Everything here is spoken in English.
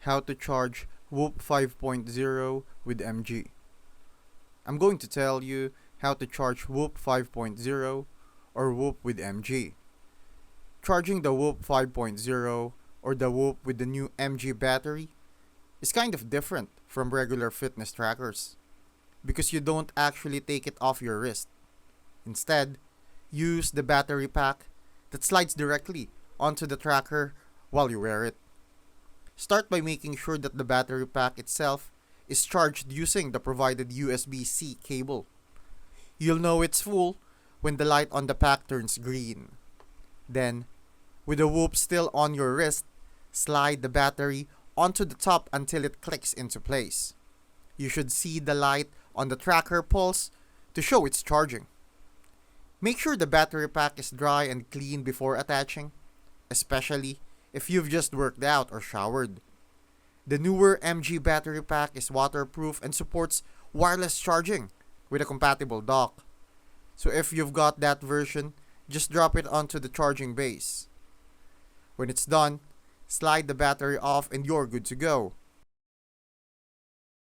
How to charge Whoop 5.0 with MG. I'm going to tell you how to charge Whoop 5.0 or Whoop with MG. Charging the Whoop 5.0 or the Whoop with the new MG battery is kind of different from regular fitness trackers because you don't actually take it off your wrist. Instead, use the battery pack that slides directly onto the tracker while you wear it. Start by making sure that the battery pack itself is charged using the provided USB-C cable. You'll know it's full when the light on the pack turns green. Then, with the Whoop still on your wrist, slide the battery onto the top until it clicks into place. You should see the light on the tracker pulse to show it's charging. Make sure the battery pack is dry and clean before attaching, especially if you've just worked out or showered. The newer MG battery pack is waterproof and supports wireless charging with a compatible dock. So if you've got that version, just drop it onto the charging base. When it's done, slide the battery off and you're good to go.